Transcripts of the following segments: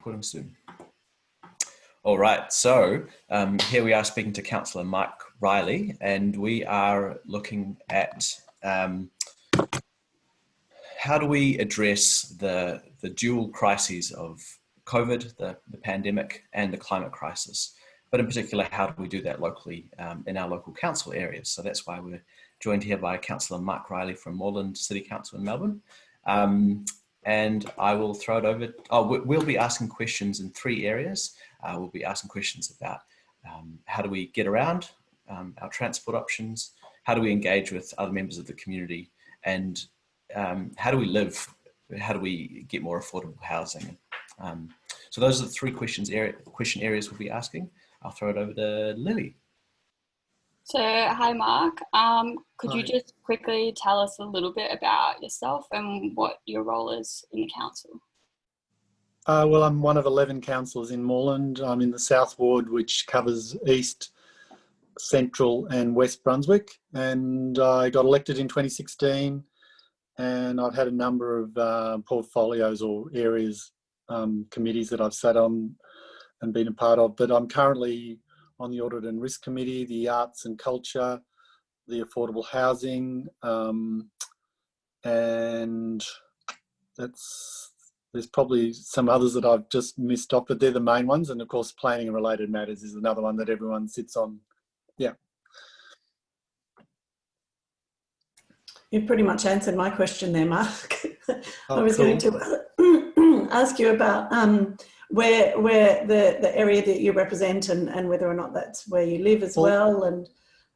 recording soon. All right, so here we are speaking to Councillor Mark Riley, and we are looking at how do we address the dual crises of COVID, the pandemic, and the climate crisis. But in particular, how do we do that locally in our local council areas? So that's why we're joined here by Councillor Mark Riley from Moreland City Council in Melbourne. And I will throw it over. We'll be asking questions in 3 areas. We'll be asking questions about how do we get around, our transport options, how do we engage with other members of the community, and how do we live, how do we get more affordable housing. So those are the 3 question areas we'll be asking. I'll throw it over to Lily. So, hi Mark, could you just quickly tell us a little bit about yourself and what your role is in the council? Well, I'm one of 11 councillors in Moreland. I'm in the South Ward, which covers East, Central and West Brunswick, and I got elected in 2016, and I've had a number of portfolios or areas, committees that I've sat on and been a part of, but I'm currently on the Audit and Risk Committee, the Arts and Culture, the Affordable Housing, and there's probably some others that I've just missed off, but they're the main ones. And of course, planning and related matters is another one that everyone sits on. Yeah. You've pretty much answered my question there, Mark. I was cool. going to ask you about where the area that you represent and whether or not that's where you live as well, and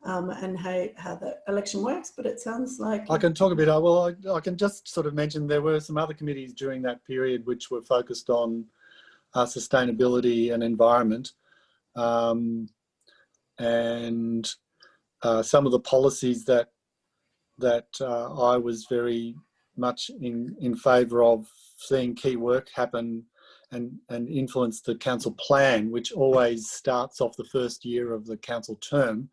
how the election works, but it sounds like... I can talk a bit. Well, I can just sort of mention there were some other committees during that period which were focused on sustainability and environment, and some of the policies that I was very much in favour of seeing key work happen and influence the council plan, which always starts off the first year of the council term,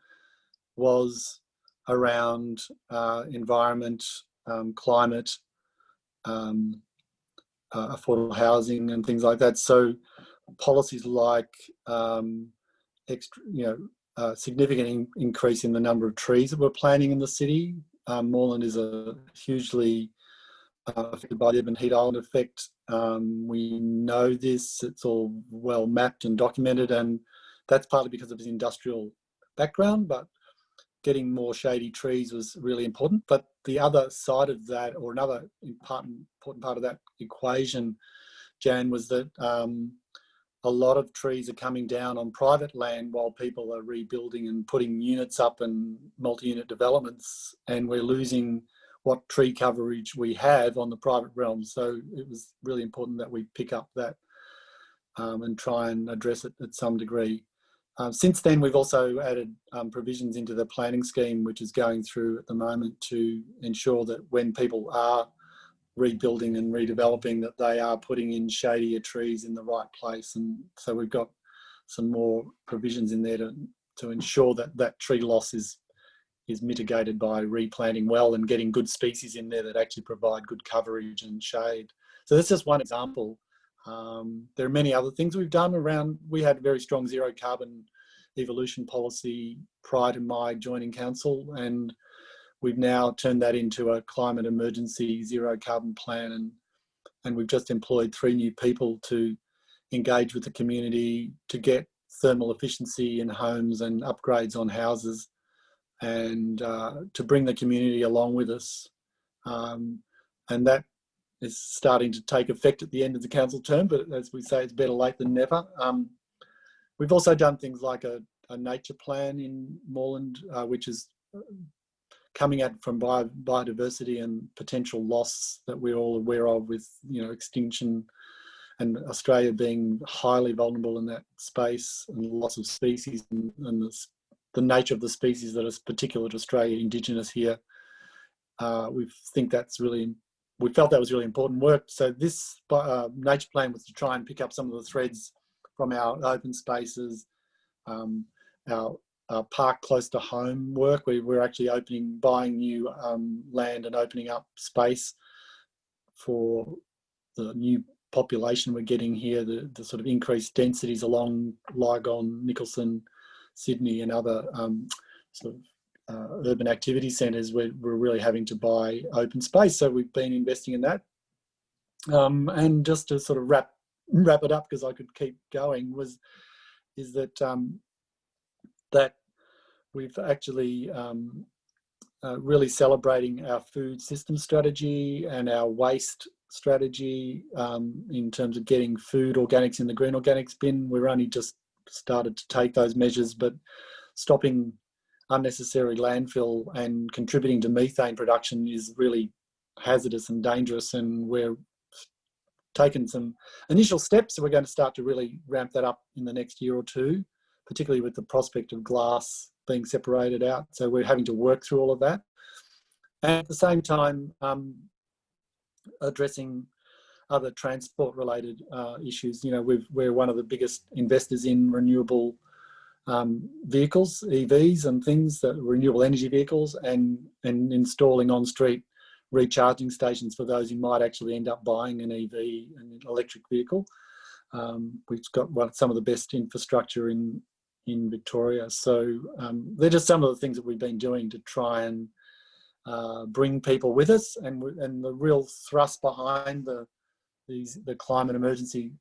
was around environment, climate, affordable housing and things like that. So policies like significant increase in the number of trees that we're planting in the city. Moreland is a hugely affected by the urban heat island effect. We know this, it's all well mapped and documented, and that's partly because of his industrial background, but getting more shady trees was really important. But the other side of that, or another important part of that equation, Jan, was that a lot of trees are coming down on private land while people are rebuilding and putting units up and multi-unit developments, and we're losing what tree coverage we have on the private realm. So it was really important that we pick up that and try and address it at some degree. Since then, we've also added provisions into the planning scheme, which is going through at the moment, to ensure that when people are rebuilding and redeveloping, that they are putting in shadier trees in the right place. And so we've got some more provisions in there to ensure that that tree loss is mitigated by replanting well and getting good species in there that actually provide good coverage and shade. So that's just one example. There are many other things we've done around. We had very strong zero carbon evolution policy prior to my joining council, and we've now turned that into a climate emergency zero carbon plan, and we've just employed 3 new people to engage with the community to get thermal efficiency in homes and upgrades on houses, and to bring the community along with us. And that is starting to take effect at the end of the council term, but as we say, it's better late than never. We've also done things like a nature plan in Moreland, which is coming at from biodiversity and potential loss that we're all aware of, with extinction, and Australia being highly vulnerable in that space, and loss of species, and the nature of the species that is particular to Australia, indigenous here. We felt that was really important work. So this nature plan was to try and pick up some of the threads from our open spaces, our park close to home work. We're actually buying new land and opening up space for the new population we're getting here, the sort of increased densities along Lygon, Nicholson, Sydney and other sort of urban activity centres, we're really having to buy open space. So we've been investing in that. And just to sort of wrap it up, because I could keep going, is that that we've actually really celebrating our food system strategy and our waste strategy in terms of getting food organics in the green organics bin. We're only just started to take those measures, but stopping unnecessary landfill and contributing to methane production is really hazardous and dangerous, and we're taken some initial steps, so we're going to start to really ramp that up in the next year or two, particularly with the prospect of glass being separated out. So we're having to work through all of that, and at the same time addressing other transport related issues. You know, we're one of the biggest investors in renewable vehicles, EVs and things, that renewable energy vehicles, and installing on-street recharging stations for those who might actually end up buying an EV, an electric vehicle. We've got some of the best infrastructure in Victoria. So they're just some of the things that we've been doing to try and bring people with us, and the real thrust behind the climate emergency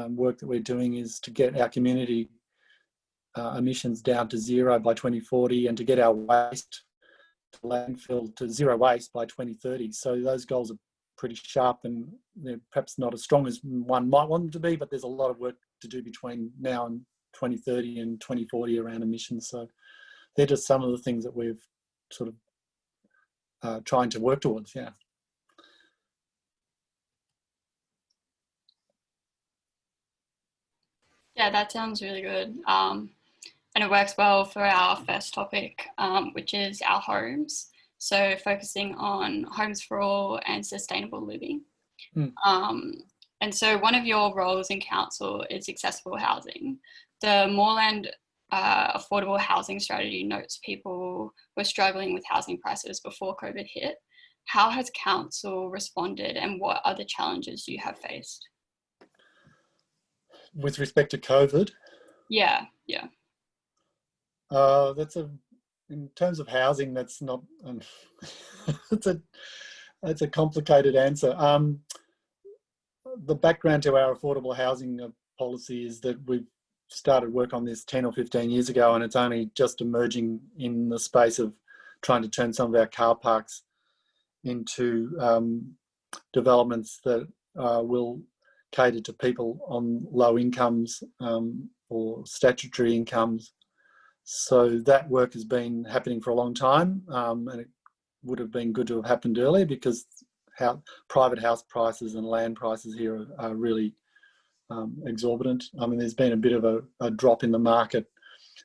work that we're doing is to get our community emissions down to zero by 2040, and to get our waste to landfill to zero waste by 2030. So those goals are pretty sharp, and they're perhaps not as strong as one might want them to be, but there's a lot of work to do between now and 2030 and 2040 around emissions. So they're just some of the things that we've sort of trying to work towards, yeah. Yeah, that sounds really good. And it works well for our first topic, which is our homes. So focusing on homes for all and sustainable living. And so one of your roles in council is accessible housing. The Moreland affordable housing strategy notes people were struggling with housing prices before COVID hit. How has council responded, and what are the challenges you have faced? With respect to COVID? Yeah. In terms of housing, that's not, it's a complicated answer. The background to our affordable housing policy is that we've started work on this 10 or 15 years ago, and it's only just emerging in the space of trying to turn some of our car parks into developments that will cater to people on low incomes or statutory incomes. So that work has been happening for a long time, and it would have been good to have happened earlier, because private house prices and land prices here are really exorbitant. I mean, there's been a bit of a drop in the market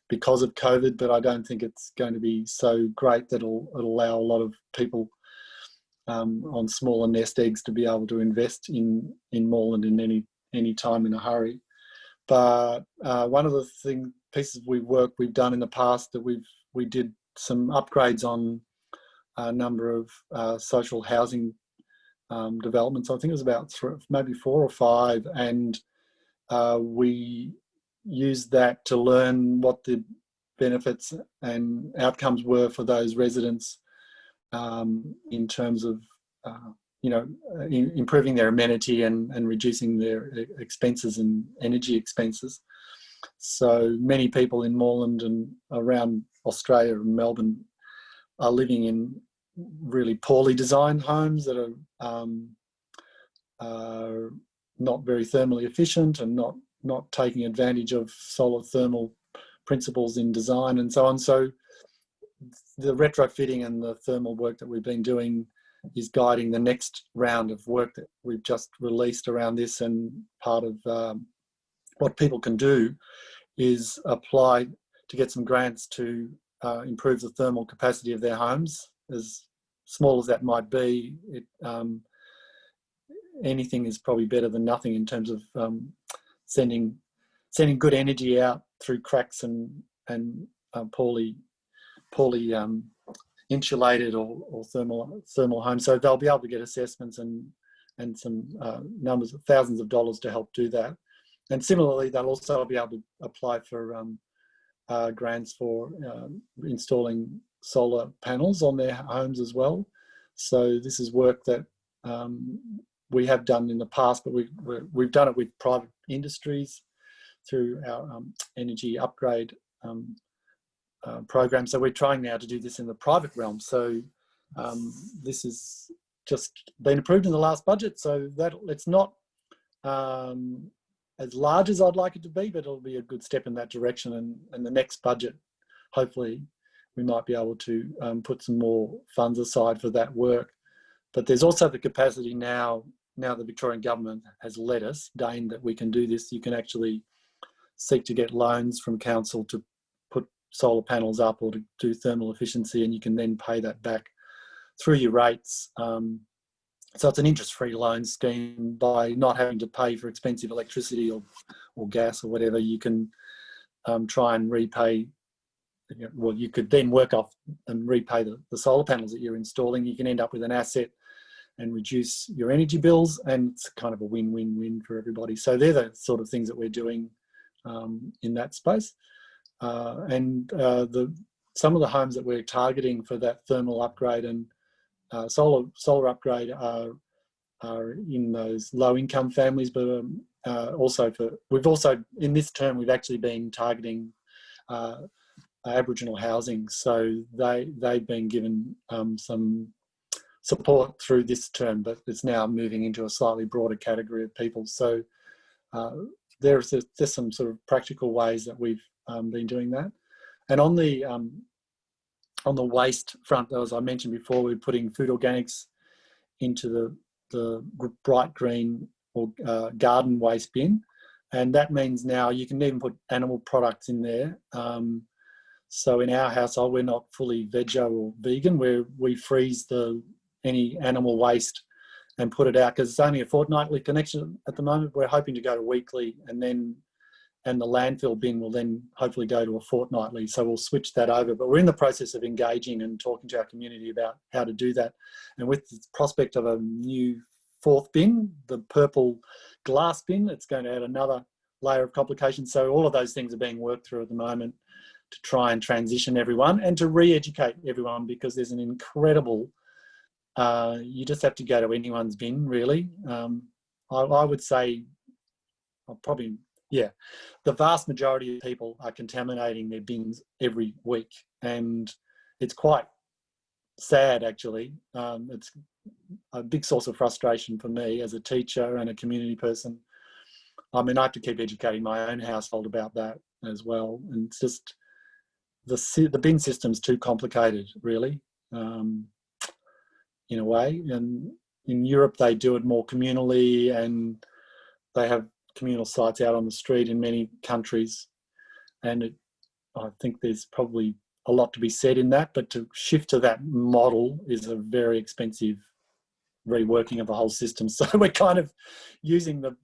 because of COVID, but I don't think it's going to be so great that it'll allow a lot of people on smaller nest eggs to be able to invest in Moreland in any time in a hurry. But one of the pieces we've done in the past, that we did some upgrades on a number of social housing developments. I think it was about maybe 4 or 5, and we used that to learn what the benefits and outcomes were for those residents in terms of improving their amenity and reducing their expenses and energy expenses. So many people in Moreland and around Australia and Melbourne are living in really poorly designed homes that are not very thermally efficient and not taking advantage of solar thermal principles in design and so on. So the retrofitting and the thermal work that we've been doing is guiding the next round of work that we've just released around this, and part of what people can do is apply to get some grants to improve the thermal capacity of their homes. As small as that might be, anything is probably better than nothing in terms of sending good energy out through cracks and poorly insulated or thermal homes. So they'll be able to get assessments and and some numbers of thousands of dollars to help do that. And similarly, they'll also be able to apply for grants for installing solar panels on their homes as well. So this is work that we have done in the past, but we've done it with private industries through our energy upgrade program. So we're trying now to do this in the private realm. So this has just been approved in the last budget. So that it's not as large as I'd like it to be, but it'll be a good step in that direction. And the next budget, hopefully, we might be able to put some more funds aside for that work. But there's also the capacity now the Victorian government has let us, deigned that we can do this. You can actually seek to get loans from council to put solar panels up or to do thermal efficiency, and you can then pay that back through your rates. So it's an interest-free loan scheme. By not having to pay for expensive electricity or gas or whatever, you can try and repay. Well, you could then work off and repay the solar panels that you're installing. You can end up with an asset and reduce your energy bills, and it's kind of a win-win-win for everybody. So they're the sort of things that we're doing in that space. Some of the homes that we're targeting for that thermal upgrade and solar upgrade are in those low-income families, but we've also in this term we've actually been targeting Aboriginal housing. So they've been given some support through this term, but it's now moving into a slightly broader category of people. So there's some sort of practical ways that we've been doing that. And on the waste front, as I mentioned before, we're putting food organics into the bright green or garden waste bin, and that means now you can even put animal products in there. So in our household, we're not fully veggie or vegan, where we freeze any animal waste and put it out, because it's only a fortnightly connection at the moment. We're hoping to go to weekly, and the landfill bin will then hopefully go to a fortnightly. So we'll switch that over. But we're in the process of engaging and talking to our community about how to do that. And with the prospect of a new fourth bin, the purple glass bin, it's going to add another layer of complications. So all of those things are being worked through at the moment to try and transition everyone and to re-educate everyone, because there's an incredible, you just have to go to anyone's bin, really. I would say the vast majority of people are contaminating their bins every week, and it's quite sad, actually. It's a big source of frustration for me as a teacher and a community person. I mean, I have to keep educating my own household about that as well, and it's just the bin system's too complicated, really, in a way. And in Europe, they do it more communally, and they have communal sites out on the street in many countries, and I think there's probably a lot to be said in that, but to shift to that model is a very expensive reworking of the whole system. So we're kind of using the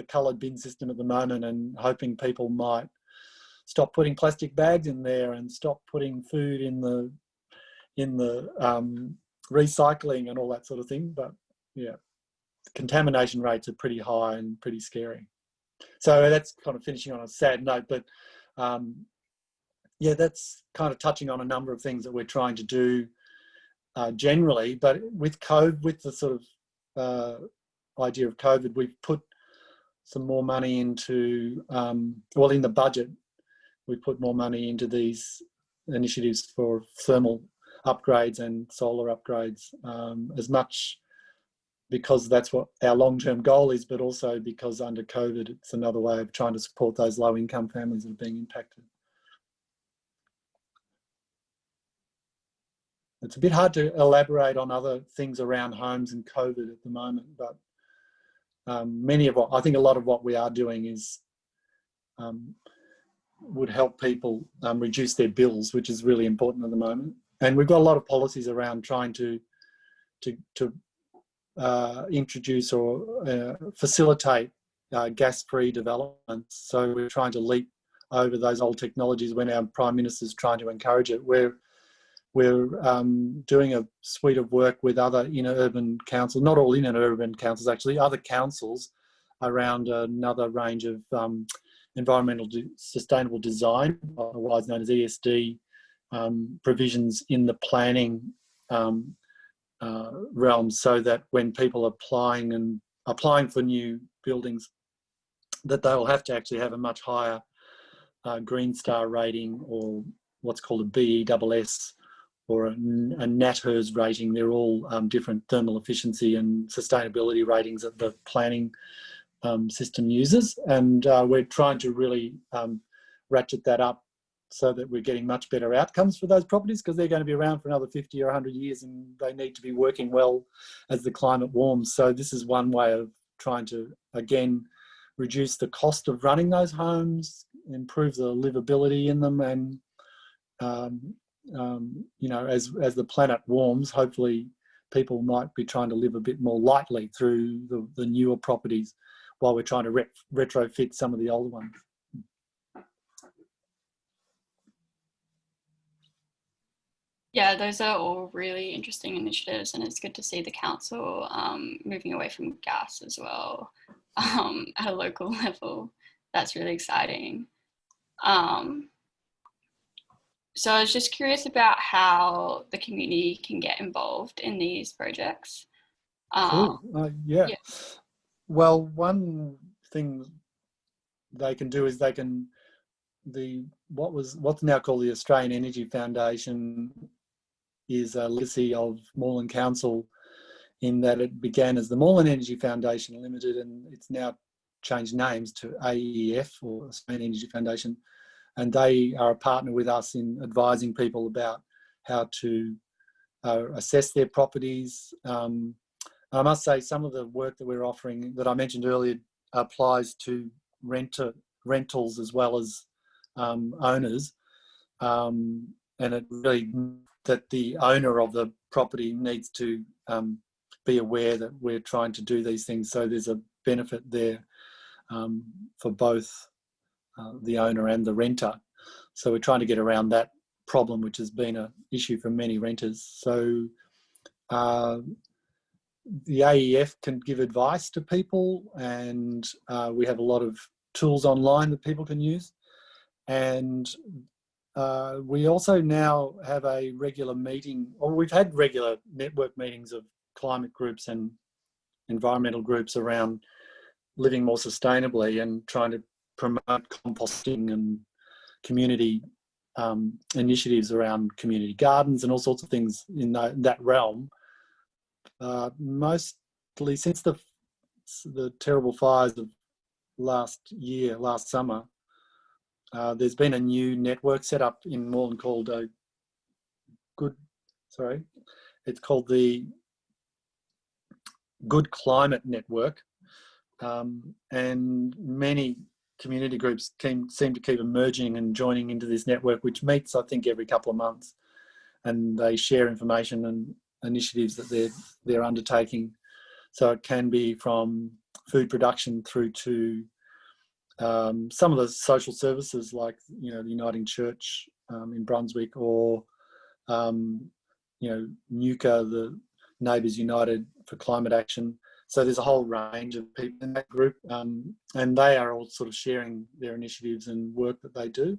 coloured bin system at the moment and hoping people might stop putting plastic bags in there and stop putting food in the recycling and all that sort of thing. But yeah, contamination rates are pretty high and pretty scary. So that's kind of finishing on a sad note, but that's kind of touching on a number of things that we're trying to do generally. But with the sort of idea of COVID, we've put some more money into, in the budget, we put more money into these initiatives for thermal upgrades and solar upgrades, as much because that's what our long-term goal is, but also because under COVID, it's another way of trying to support those low-income families that are being impacted. It's a bit hard to elaborate on other things around homes and COVID at the moment, but I think a lot of what we are doing is would help people reduce their bills, which is really important at the moment. And we've got a lot of policies around trying to introduce or facilitate gas-free development. So we're trying to leap over those old technologies when our Prime Minister's trying to encourage it. we're doing a suite of work with other inner urban councils, not all inner urban councils actually, other councils around another range of environmental sustainable design, otherwise known as ESD, provisions in the planning realm, so that when people are applying for new buildings, that they'll have to actually have a much higher Green Star rating, or what's called a BESS, or a NatHERS rating. They're all different thermal efficiency and sustainability ratings that the planning system uses, and we're trying to really ratchet that up so that we're getting much better outcomes for those properties, because they're going to be around for another 50 or 100 years, and they need to be working well as the climate warms. So this is one way of trying to, again, reduce the cost of running those homes, improve the livability in them, and you know, as the planet warms, hopefully people might be trying to live a bit more lightly through the newer properties, while we're trying to retrofit some of the older ones. Yeah, those are all really interesting initiatives, and it's good to see the council moving away from gas as well at a local level. That's really exciting. So I was just curious about how the community can get involved in these projects. Cool. Yeah. Well, one thing they can do is they can, what's now called the Australian Energy Foundation is a legacy of Moreland Council, in that it began as the Moreland Energy Foundation Limited, and it's now changed names to AEF, or Australian Energy Foundation, and they are a partner with us in advising people about how to assess their properties. I must say, some of the work that we're offering that I mentioned earlier applies to rentals as well as owners, and it really, that the owner of the property needs to be aware that we're trying to do these things. So there's a benefit there for both the owner and the renter. So we're trying to get around that problem, which has been an issue for many renters. So the AEF can give advice to people, and we have a lot of tools online that people can use. And we also now have a regular meeting, or we've had regular network meetings of climate groups and environmental groups around living more sustainably and trying to promote composting and community initiatives around community gardens and all sorts of things in that realm. Mostly since the terrible fires of last summer, there's been a new network set up in Moreland called it's called the Good Climate Network, and many community groups seem to keep emerging and joining into this network, which meets, I think, every couple of months, and they share information and initiatives that they're undertaking. So it can be from food production through to some of the social services, like, you know, the Uniting Church in Brunswick, or you know, NUCA, the Neighbours United for Climate Action. So there's a whole range of people in that group, and they are all sort of sharing their initiatives and work that they do.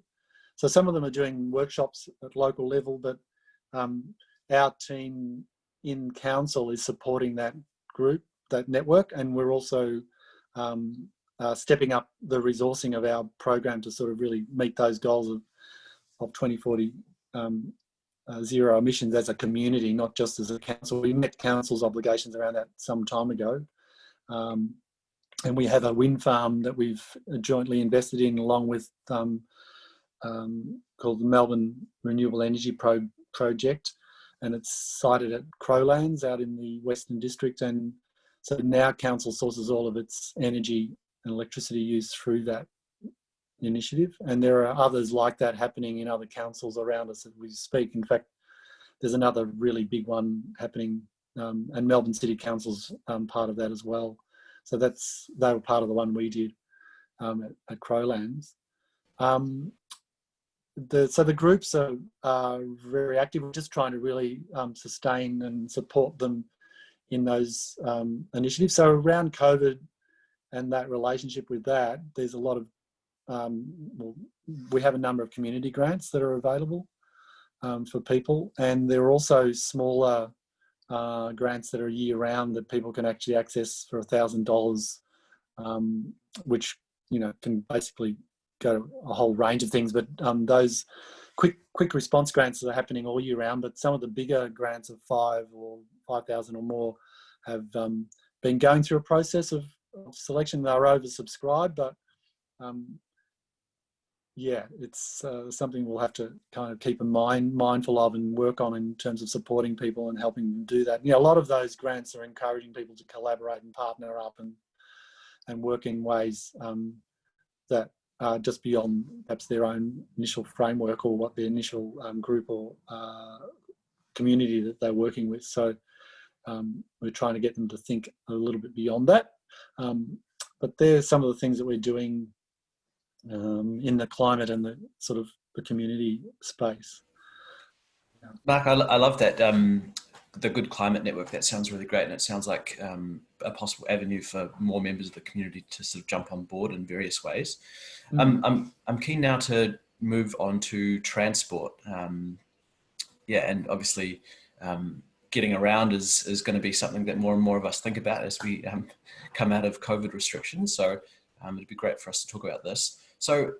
So some of them are doing workshops at local level, but our team in council is supporting that group, that network, and we're also stepping up the resourcing of our program to sort of really meet those goals of 2040 zero emissions as a community, not just as a council. We met council's obligations around that some time ago, and we have a wind farm that we've jointly invested in, along with called the Melbourne Renewable Energy Project, and it's sited at Crowlands out in the Western District. And so now council sources all of its energy and electricity use through that initiative, and there are others like that happening in other councils around us as we speak. In fact, there's another really big one happening, and Melbourne City Council's part of that as well. So they were part of the one we did at Crowlands. the groups are very active. We're just trying to really sustain and support them in those initiatives. So around COVID and that relationship with that, there's a lot of, well, we have a number of community grants that are available for people, and there are also smaller grants that are year-round that people can actually access for $1,000, which, you know, can basically go to a whole range of things. But those quick response grants are happening all year round. But some of the bigger grants of $5,000 or more have been going through a process of selection. They're oversubscribed, but yeah, it's something we'll have to kind of keep mindful of and work on in terms of supporting people and helping them do that. You know, a lot of those grants are encouraging people to collaborate and partner up and work in ways that are just beyond perhaps their own initial framework or what the initial group or community that they're working with. So we're trying to get them to think a little bit beyond that. But there's some of the things that we're doing in the climate and the sort of the community space. Mark, I love that, the Good Climate Network. That sounds really great, and it sounds like a possible avenue for more members of the community to sort of jump on board in various ways. I'm keen now to move on to transport. Yeah, and obviously getting around is going to be something that more and more of us think about as we come out of COVID restrictions. So it'd be great for us to talk about this. So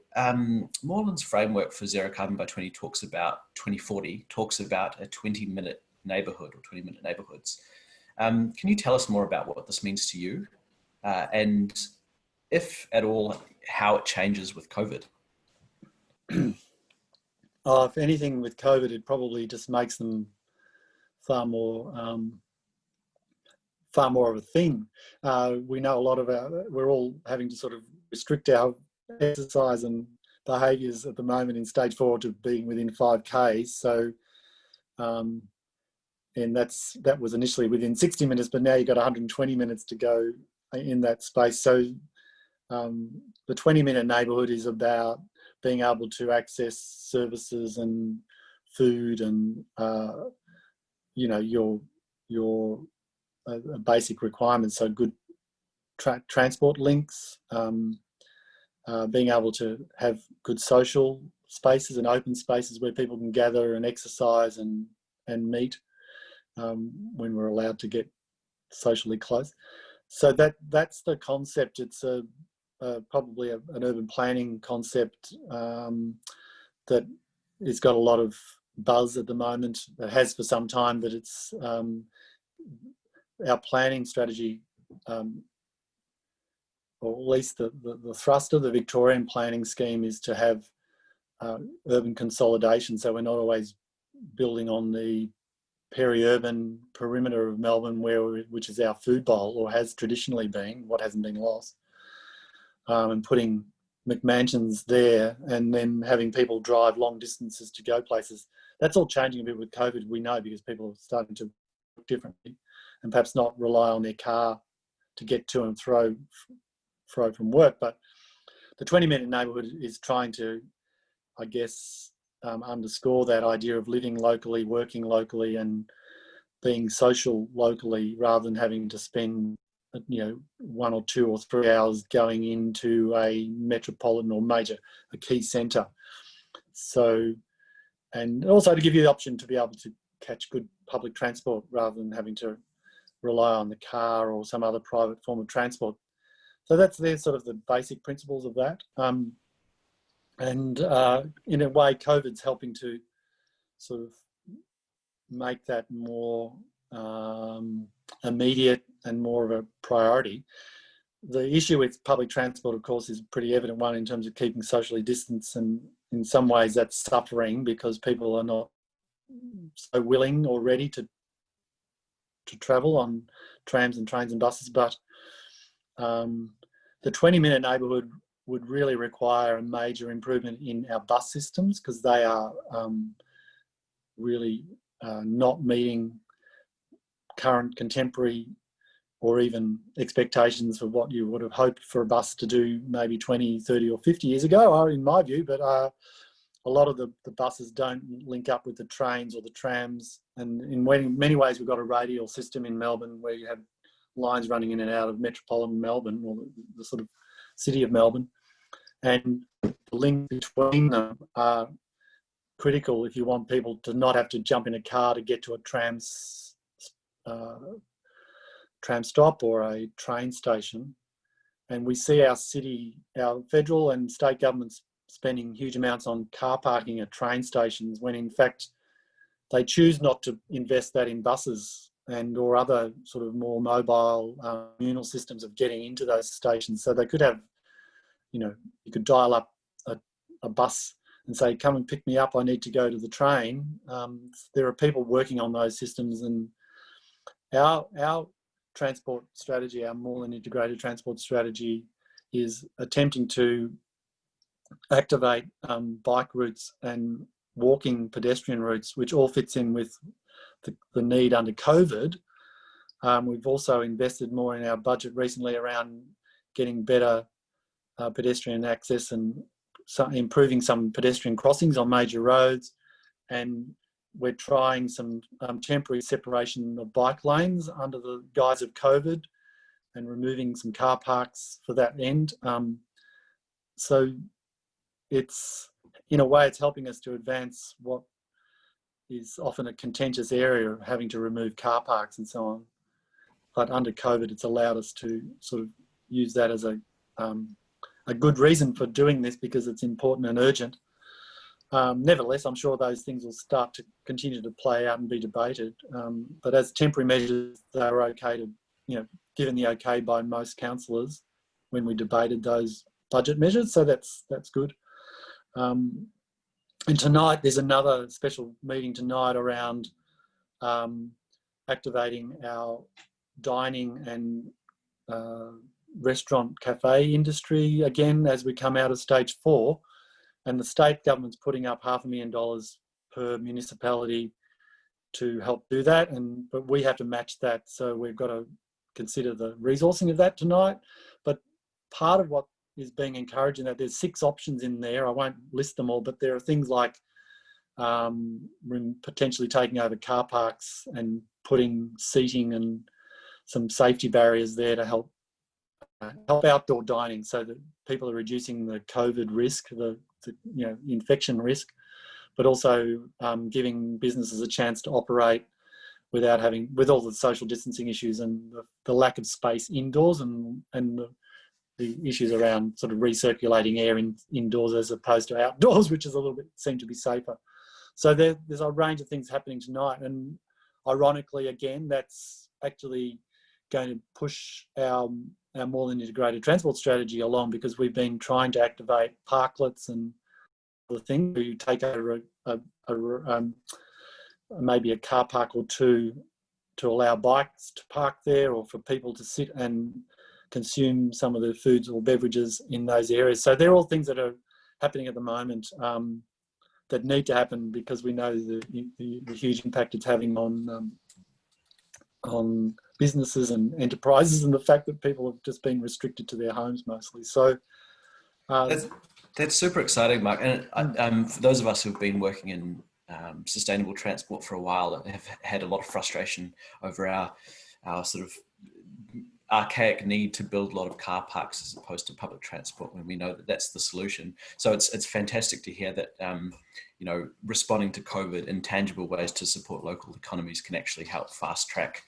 Moreland's framework for zero carbon by 2040 talks about a 20-minute neighbourhood or 20-minute neighbourhoods. Can you tell us more about what this means to you, and if at all, how it changes with COVID? If anything with COVID, it probably just makes them far more of a thing. We know a lot of we're all having to sort of restrict our exercise and behaviours at the moment in stage 4 to being within 5K. So, and that was initially within 60 minutes, but now you've got 120 minutes to go in that space. So the 20-minute neighbourhood is about being able to access services and food and you know, your basic requirements. So good transport links, being able to have good social spaces and open spaces where people can gather and exercise and meet when we're allowed to get socially close. So that's the concept. It's probably an urban planning concept that has got a lot of buzz at the moment. It has for some time, but it's our planning strategy, or at least the thrust of the Victorian planning scheme is to have urban consolidation. So we're not always building on the peri-urban perimeter of Melbourne, which is our food bowl, or has traditionally been, what hasn't been lost, and putting McMansions there and then having people drive long distances to go places. That's all changing a bit with COVID, we know, because people are starting to work differently and perhaps not rely on their car to get to and fro from work. But the 20-minute neighbourhood is trying to, I guess, underscore that idea of living locally, working locally, and being social locally, rather than having to spend, you know, 1 or 2 or 3 hours going into a metropolitan or a key centre. So, and also to give you the option to be able to catch good public transport rather than having to rely on the car or some other private form of transport. So there's sort of the basic principles of that. And in a way, COVID's helping to sort of make that more immediate and more of a priority. The issue with public transport, of course, is a pretty evident one in terms of keeping socially distanced, and in some ways that's suffering because people are not so willing or ready to travel on trams and trains and buses. But the 20-minute neighbourhood would really require a major improvement in our bus systems, because they are really not meeting current contemporary or even expectations for what you would have hoped for a bus to do maybe 20, 30 or 50 years ago, in my view. But a lot of the buses don't link up with the trains or the trams. And in many ways, we've got a radial system in Melbourne where you have lines running in and out of metropolitan Melbourne, or the sort of city of Melbourne. And the link between them are critical if you want people to not have to jump in a car to get to a tram stop or a train station. And we see our city, our federal and state governments spending huge amounts on car parking at train stations when in fact they choose not to invest that in buses and or other sort of more mobile communal systems of getting into those stations. So they could have, you could dial up a bus and say, come and pick me up, I need to go to the train. There are people working on those systems, and our transport strategy, our Moreland integrated transport strategy, is attempting to activate bike routes and walking pedestrian routes, which all fits in with the need under COVID. We've also invested more in our budget recently around getting better pedestrian access and improving some pedestrian crossings on major roads. And we're trying some temporary separation of bike lanes under the guise of COVID and removing some car parks for that end. So it's, in a way, it's helping us to advance what is often a contentious area of having to remove car parks and so on. But under COVID, it's allowed us to sort of use that as a good reason for doing this, because it's important and urgent. Nevertheless, I'm sure those things will start to continue to play out and be debated. But as temporary measures, they were okay to, given the okay by most councillors when we debated those budget measures. So that's good. And tonight, there's another special meeting tonight around activating our dining and restaurant cafe industry again as we come out of stage 4. And the state government's putting up $500,000 per municipality to help do that. But we have to match that. So we've got to consider the resourcing of that tonight. But part of what is being encouraged in that, there's 6 options in there. I won't list them all, but there are things like potentially taking over car parks and putting seating and some safety barriers there to help outdoor dining, so that people are reducing the COVID risk, the infection risk, but also giving businesses a chance to operate with all the social distancing issues and the lack of space indoors and the issues around sort of recirculating air indoors as opposed to outdoors, which is a little bit seem to be safer. So there's a range of things happening tonight, and ironically, again, that's actually going to push our Moreland integrated transport strategy along, because we've been trying to activate parklets and other things. You take over maybe a car park or two to allow bikes to park there, or for people to sit and consume some of the foods or beverages in those areas. So they're all things that are happening at the moment that need to happen, because we know the huge impact it's having on businesses and enterprises, and the fact that people have just been restricted to their homes mostly. So that's super exciting, Mark. And for those of us who've been working in sustainable transport for a while, and have had a lot of frustration over our sort of archaic need to build a lot of car parks as opposed to public transport, when we know that that's the solution. So it's fantastic to hear that responding to COVID in tangible ways to support local economies can actually help fast track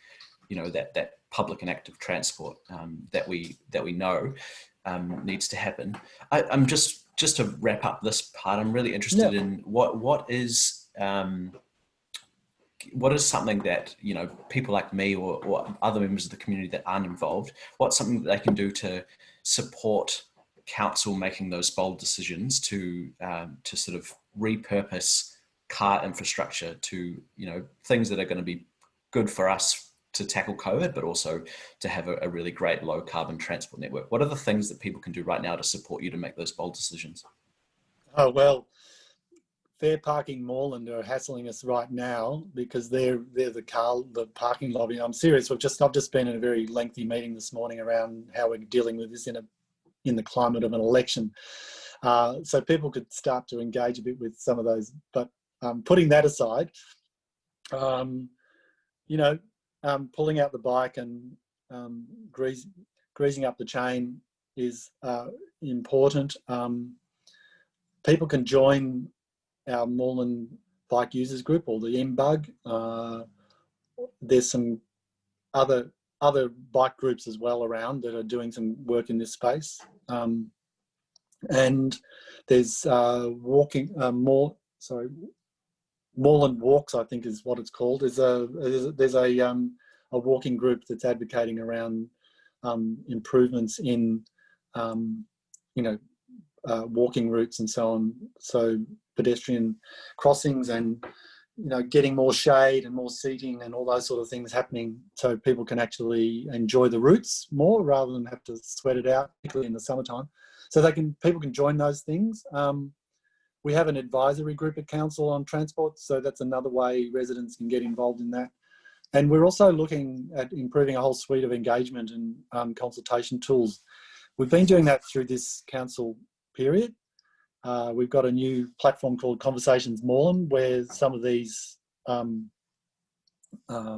that public and active transport that we know needs to happen. I'm just to wrap up this part, I'm really interested in what is something that people like me or other members of the community that aren't involved, what's something that they can do to support council making those bold decisions to sort of repurpose car infrastructure to things that are going to be good for us to tackle COVID, but also to have a really great low carbon transport network. What are the things that people can do right now to support you to make those bold decisions? Oh, well, Fair Parking Moreland are hassling us right now because they're the parking lobby. I'm serious. I've just been in a very lengthy meeting this morning around how we're dealing with this in the climate of an election. So people could start to engage a bit with some of those. But putting that aside, you know, pulling out the bike and greasing up the chain is important. People can join our Moreland Bike Users Group, or the MBUG. There's some other bike groups as well around that are doing some work in this space. And there's Moreland Walks, I think is what it's called. There's a walking group that's advocating around improvements in walking routes and so on, so pedestrian crossings and getting more shade and more seating and all those sort of things happening, so people can actually enjoy the routes more rather than have to sweat it out, particularly in the summertime. So people can join those things. We have an advisory group at council on transport, so that's another way residents can get involved in that. And we're also looking at improving a whole suite of engagement and consultation tools. We've been doing that through this council period. We've got a new platform called Conversations Moreland, where some of these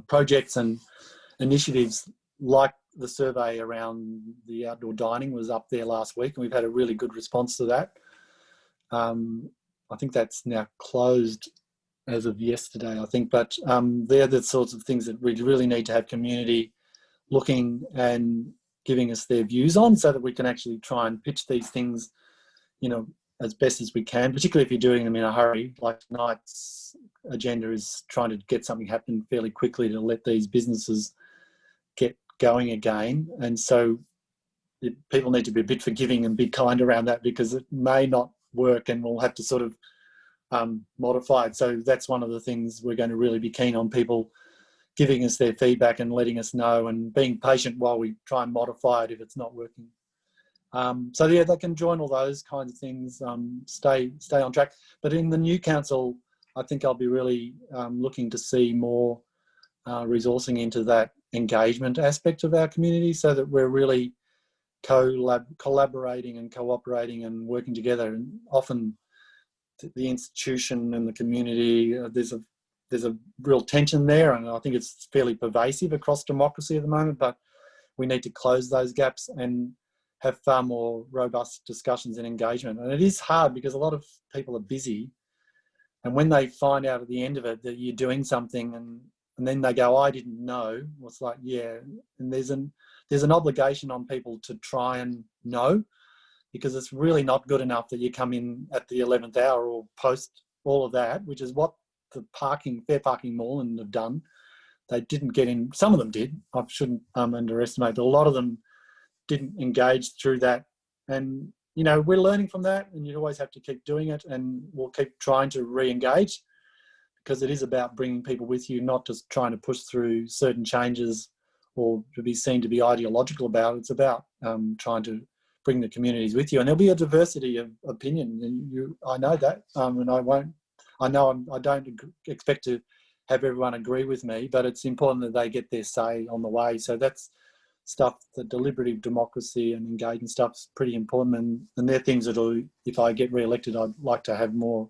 projects and initiatives, like the survey around the outdoor dining, was up there last week, and we've had a really good response to that. I think that's now closed as of yesterday, I think, but they're the sorts of things that we really need to have community looking and giving us their views on, so that we can actually try and pitch these things, as best as we can, particularly if you're doing them in a hurry. Like tonight's agenda is trying to get something happen fairly quickly to let these businesses get going again. And so people need to be a bit forgiving and be kind around that, because it may not work and we'll have to sort of modify it. So that's one of the things we're going to really be keen on, people giving us their feedback and letting us know, and being patient while we try and modify it if it's not working. So yeah, they can join all those kinds of things, stay on track. But in the new council, I think I'll be really looking to see more resourcing into that engagement aspect of our community, so that we're really collaborating and cooperating and working together. And often the institution and the community, there's a real tension there, and I think it's fairly pervasive across democracy at the moment, but we need to close those gaps and have far more robust discussions and engagement. And it is hard because a lot of people are busy, and when they find out at the end of it that you're doing something and then they go, I didn't know, well, it's like, yeah. And there's an obligation on people to try and know, because it's really not good enough that you come in at the 11th hour or post all of that, which is what the Fair Parking Moreland have done. They didn't get in. Some of them did. I shouldn't underestimate, but a lot of them didn't engage through that. And, we're learning from that, and you always have to keep doing it, and we'll keep trying to re-engage, because it is about bringing people with you, not just trying to push through certain changes or to be seen to be ideological about it. It's about trying to bring the communities with you. And there'll be a diversity of opinion, and I know that, and I don't expect to have everyone agree with me, but it's important that they get their say on the way. So that's stuff, the deliberative democracy and engagement stuff is pretty important, and they're things that, if I get re-elected, I'd like to have more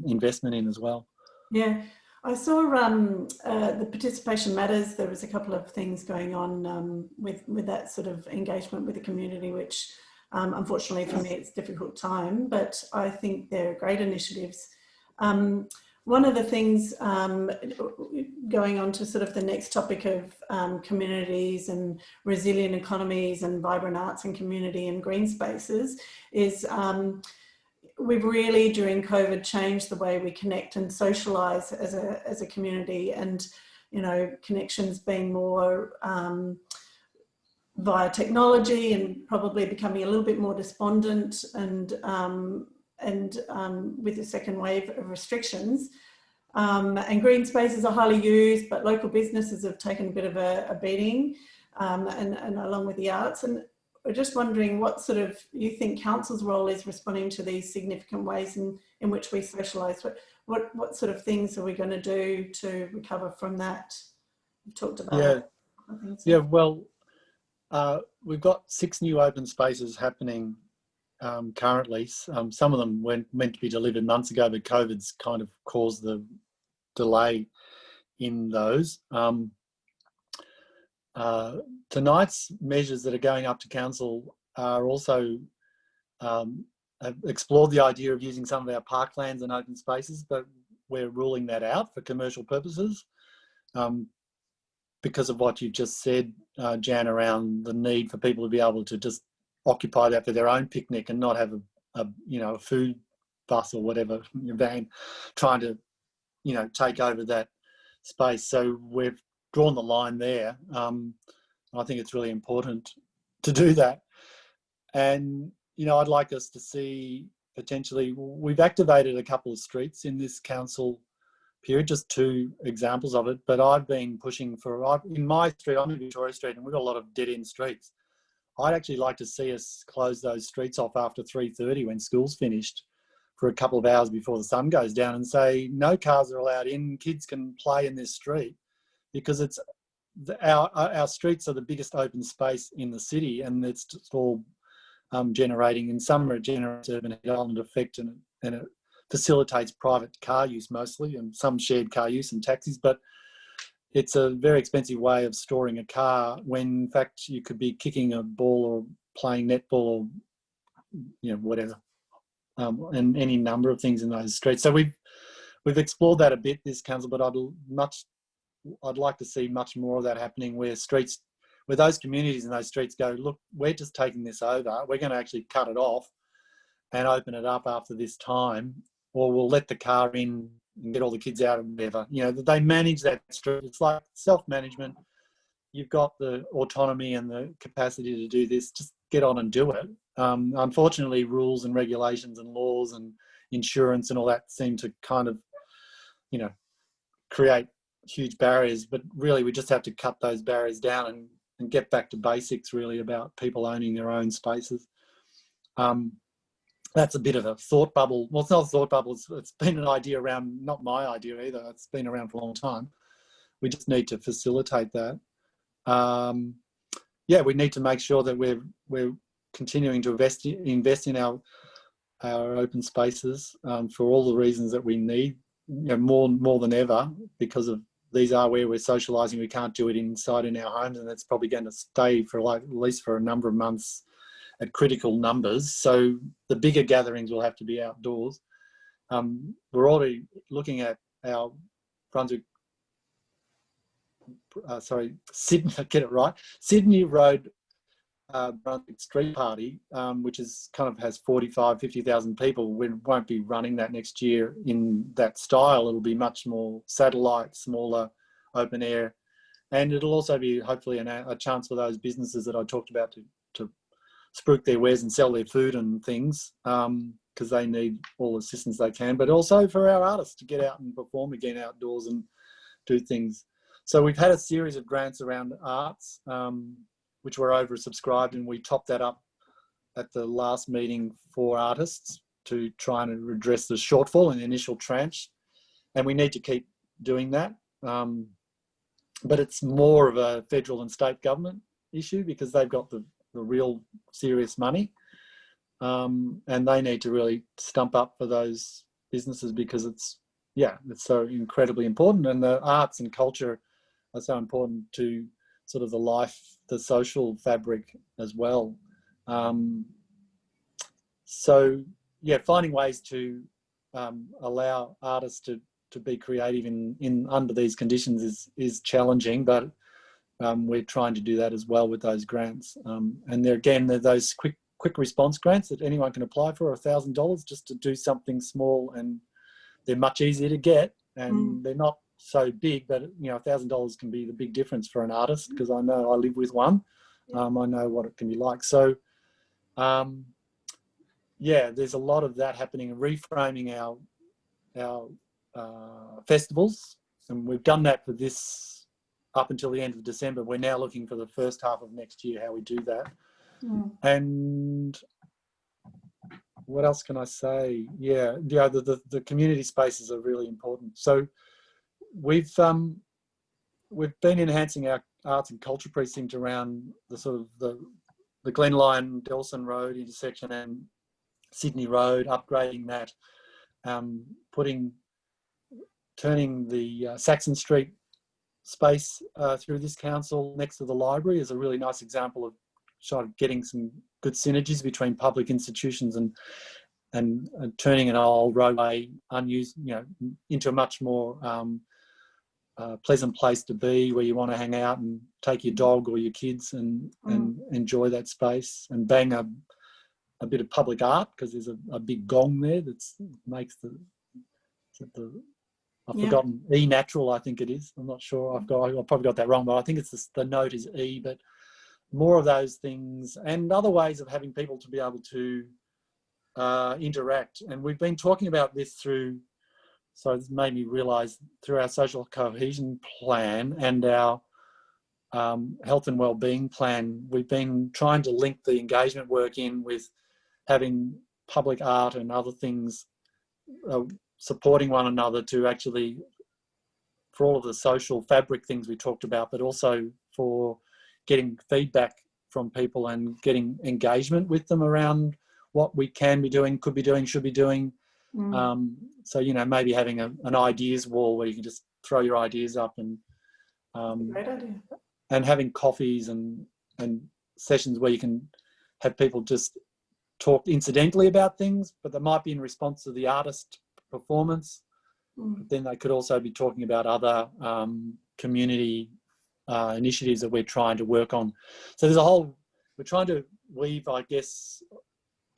investment in as well. Yeah, I saw the Participation Matters. There was a couple of things going on with that sort of engagement with the community, which unfortunately for me it's a difficult time, but I think they're great initiatives. One of the things going on to sort of the next topic of communities and resilient economies and vibrant arts and community and green spaces is we've really, during COVID, changed the way we connect and socialise as a community, and connections being more via technology, and probably becoming a little bit more despondent, and with the second wave of restrictions. And green spaces are highly used, but local businesses have taken a bit of a beating, and along with the arts. And we're just wondering what sort of, you think council's role is responding to these significant ways in which we socialise. What sort of things are we going to do to recover from that? We've talked about well, we've got 6 new open spaces happening currently. Some of them weren't meant to be delivered months ago, but COVID's kind of caused the delay in those. Tonight's measures that are going up to council are also have explored the idea of using some of our parklands and open spaces, but we're ruling that out for commercial purposes because of what you've just said, Jan, around the need for people to be able to just occupy that for their own picnic and not have a food bus or whatever van trying to take over that space. So we've drawn the line there. I think it's really important to do that. And I'd like us to see potentially, we've activated a couple of streets in this council period, just 2 examples of it, but I've been pushing in my street, I'm in Victoria Street, and we've got a lot of dead-end streets. I'd actually like to see us close those streets off after 3:30 when school's finished for a couple of hours before the sun goes down and say, no cars are allowed in, kids can play in this street, because it's our streets are the biggest open space in the city, and it's just all generating, in summer it generates urban heat island effect, and it facilitates private car use mostly, and some shared car use and taxis, but it's a very expensive way of storing a car when in fact you could be kicking a ball or playing netball or whatever, and any number of things in those streets. So we've explored that a bit this council, but I'd like to see much more of that happening, where those communities in those streets go, look, we're just taking this over, we're going to actually cut it off and open it up after this time, or we'll let the car in and get all the kids out and whatever. They manage that street. It's like self-management. You've got the autonomy and the capacity to do this, just get on and do it. Unfortunately, rules and regulations and laws and insurance and all that seem to kind of, create huge barriers, but really we just have to cut those barriers down and get back to basics really about people owning their own spaces. That's a bit of a thought bubble. Well, it's not a thought bubble, it's been an idea around, not my idea either, it's been around for a long time. We just need to facilitate that. We need to make sure that we're continuing to invest in our open spaces for all the reasons that we need, more than ever, because of these are where we're socialising. We can't do it inside in our homes, and that's probably going to stay for at least for a number of months at critical numbers. So the bigger gatherings will have to be outdoors. We're already looking at our Sydney Road Brunswick Street Party, which is has 50,000 people. We won't be running that next year in that style. It'll be much more satellite, smaller, open air, and it'll also be hopefully a chance for those businesses that I talked about to spruik their wares and sell their food and things, because they need all the assistance they can, but also for our artists to get out and perform again outdoors and do things. So we've had a series of grants around arts, which were oversubscribed, and we topped that up at the last meeting for artists to try and redress the shortfall in the initial tranche. And we need to keep doing that. But it's more of a federal and state government issue, because they've got the real serious money. And they need to really stump up for those businesses, because it's so incredibly important. And the arts and culture are so important to sort of the social fabric as well. Finding ways to allow artists to be creative in under these conditions is challenging, but we're trying to do that as well with those grants. And they're those quick response grants that anyone can apply for, $1,000 just to do something small, and they're much easier to get, and they're not so big, but $1,000 can be the big difference for an artist, because I know I live with one. I know what it can be like. So there's a lot of that happening, and reframing our festivals, and we've done that for this up until the end of December. We're now looking for the first half of next year how we do that. And what else can I say? The community spaces are really important. So we've been enhancing our arts and culture precinct around the sort of the Glen Lyon Delson Road intersection and Sydney Road, upgrading that, turning the Saxon Street space through this council next to the library is a really nice example of sort of getting some good synergies between public institutions and turning an old roadway unused, into a much more pleasant place to be, where you want to hang out and take your dog or your kids and enjoy that space, and bang a bit of public art, because there's a big gong there that makes I've forgotten, E natural, I think it is. I'm not sure. I've probably got that wrong, but I think it's the note is E. But more of those things and other ways of having people to be able to interact. And we've been talking about this so it's made me realise, through our social cohesion plan and our health and wellbeing plan, we've been trying to link the engagement work in with having public art and other things supporting one another to actually, for all of the social fabric things we talked about, but also for getting feedback from people and getting engagement with them around what we can be doing, could be doing, should be doing. So, maybe having an ideas wall where you can just throw your ideas up, and great idea. And having coffees and sessions where you can have people just talk incidentally about things, but that might be in response to the artist performance. But then they could also be talking about other community initiatives that we're trying to work on. So we're trying to weave, I guess,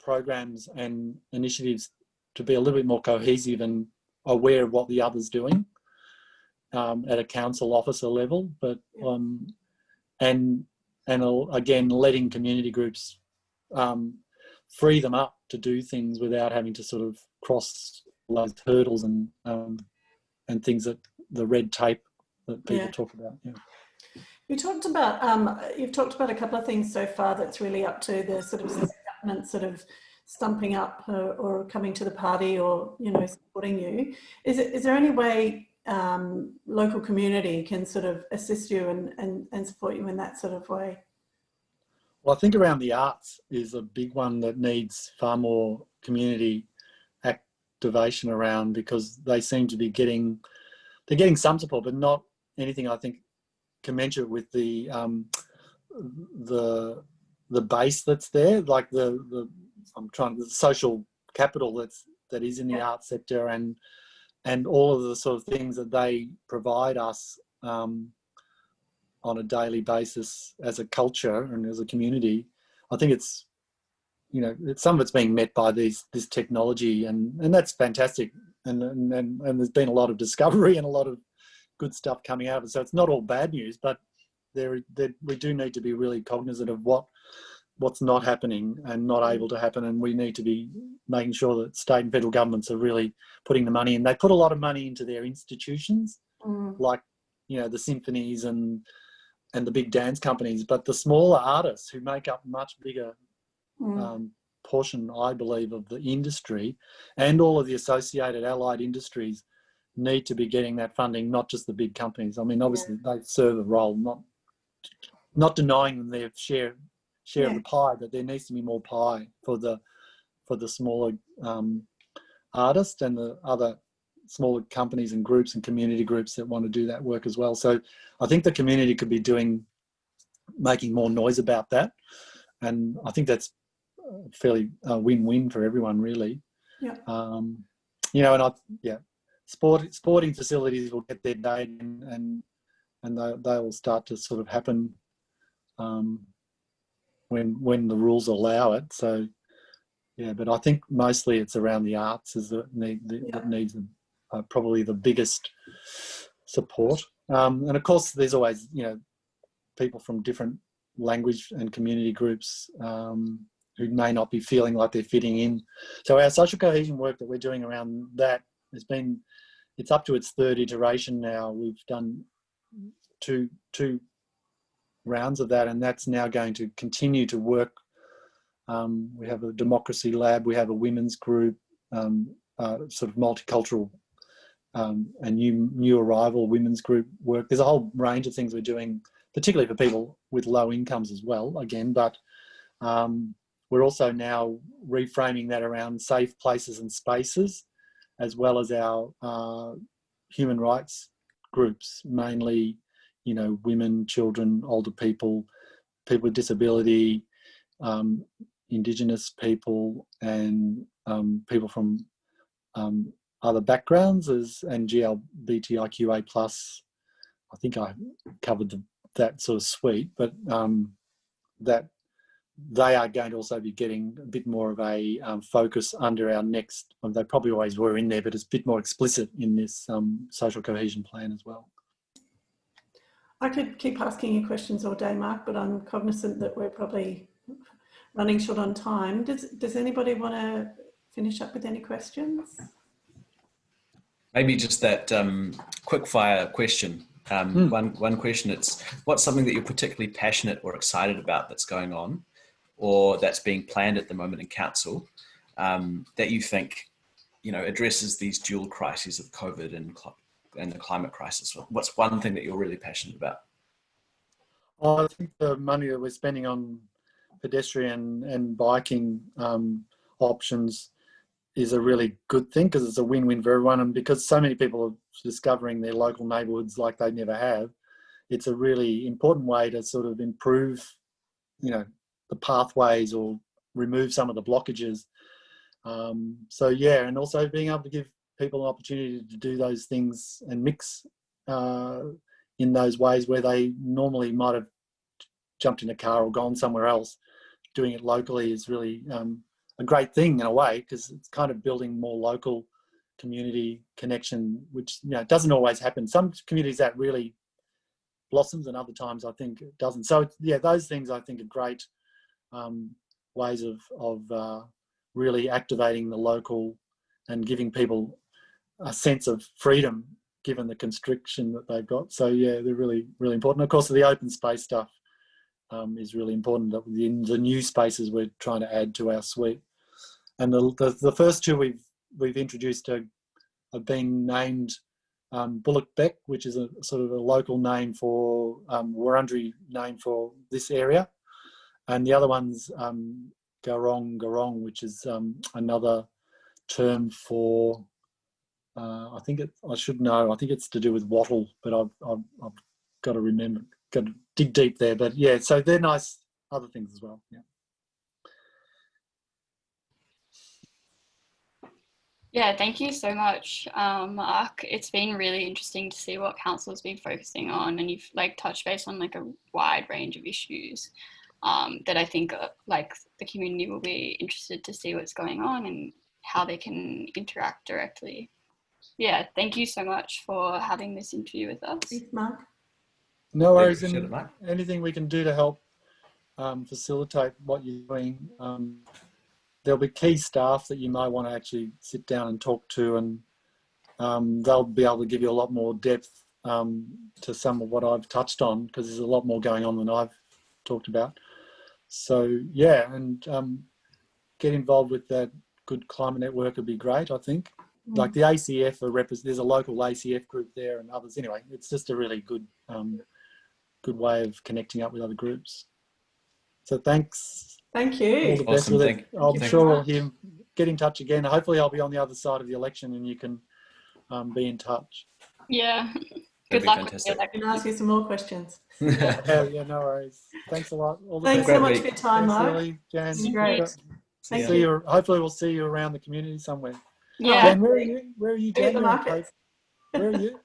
programs and initiatives to be a little bit more cohesive and aware of what the other's doing at a council officer level, but and again, letting community groups free them up to do things without having to sort of cross those hurdles and things, that the red tape that people talk about. You talked about you've talked about a couple of things so far that's really up to the sort of government sort of stumping up or coming to the party or supporting you. Is there any way local community can sort of assist you and support you in that sort of way? Well, I think around the arts is a big one that needs far more community activation around, because they seem to be getting some support, but not anything, I think, commensurate with the base that's there, like the social capital that is in the arts sector, and all of the sort of things that they provide us on a daily basis as a culture and as a community. I think it's some of it's being met by this technology, and that's fantastic, and there's been a lot of discovery and a lot of good stuff coming out of it. So it's not all bad news, but we do need to be really cognizant of what's not happening and not able to happen, and we need to be making sure that state and federal governments are really putting the money in. They put a lot of money into their institutions, like the symphonies and the big dance companies, but the smaller artists who make up much bigger portion, I believe, of the industry, and all of the associated allied industries need to be getting that funding, not just the big companies. I mean, obviously they serve a role, not denying them their share of the pie, but there needs to be more pie for the smaller artists and the other smaller companies and groups and community groups that want to do that work as well. So I think the community could be making more noise about that, and I think that's fairly win-win for everyone, really. Sporting facilities will get their day, and they will start to sort of happen when the rules allow it. So but I think mostly it's around the arts that needs probably the biggest support. And of course, there's always people from different language and community groups who may not be feeling like they're fitting in. So our social cohesion work that we're doing around that it's up to its third iteration now. We've done two rounds of that, and that's now going to continue to work. We have a democracy lab, we have a women's group, sort of multicultural and new arrival women's group work. There's a whole range of things we're doing, particularly for people with low incomes as well, again, but we're also now reframing that around safe places and spaces, as well as our human rights groups, mainly, you know, women, children, older people, people with disability, Indigenous people, and people from other backgrounds, and GLBTIQA plus. I think I covered that sort of suite, but that they are going to also be getting a bit more of a focus under our next, they probably always were in there, but it's a bit more explicit in this social cohesion plan as well. I could keep asking you questions all day, Mark, but I'm cognizant that we're probably running short on time. Does anybody want to finish up with any questions? Maybe just that quick fire question. One question, it's what's something that you're particularly passionate or excited about that's going on, or that's being planned at the moment in council, that you think, you know, addresses these dual crises of COVID and the climate crisis? What's one thing that you're really passionate about? I think the money that we're spending on pedestrian and biking options is a really good thing, because it's a win-win for everyone, and because so many people are discovering their local neighbourhoods like they never have, it's a really important way to sort of improve, you know, the pathways or remove some of the blockages. So yeah, and also being able to give people an opportunity to do those things and mix in those ways where they normally might have jumped in a car or gone somewhere else. Doing it locally is really a great thing in a way, because it's kind of building more local community connection, which, you know, doesn't always happen. Some communities that really blossoms, and other times I think it doesn't. So yeah, those things I think are great ways of really activating the local and giving people a sense of freedom given the constriction that they've got. So yeah, they're really, really important. Of course, the open space stuff is really important, that in the new spaces we're trying to add to our suite. And the first two we've introduced have been named Bullock Beck, which is a sort of a local name for Wurundjeri name for this area, and the other one's Garong, which is another term for I think I should know. I think it's to do with wattle, but I've got to remember. Got to dig deep there, but yeah, so they're nice other things as well. Yeah. Yeah, thank you so much, Mark. It's been really interesting to see what council's been focusing on, and you've like touched base on like a wide range of issues that I think like the community will be interested to see what's going on and how they can interact directly. Yeah, thank you so much for having this interview with us. Thanks, Mark. No worries. And anything we can do to help facilitate what you're doing. There'll be key staff that you might want to actually sit down and talk to, and they'll be able to give you a lot more depth to some of what I've touched on, because there's a lot more going on than I've talked about. So yeah, and get involved with that Good Climate Network would be great, I think. Like the ACF, there's a local ACF group there and others. Anyway, it's just a really good good way of connecting up with other groups. So thanks. Thank you. All the best with it. I'm sure we'll get in touch again. Hopefully I'll be on the other side of the election and you can be in touch. Yeah. Good luck with it. I can ask you some more questions. Yeah, no worries. Thanks a lot. Thanks so much for your time, Mark. Really, Jan. Great. Thank you. Hopefully we'll see you around the community somewhere. Yeah. Jan, where are you? Jan? The market. Where are you?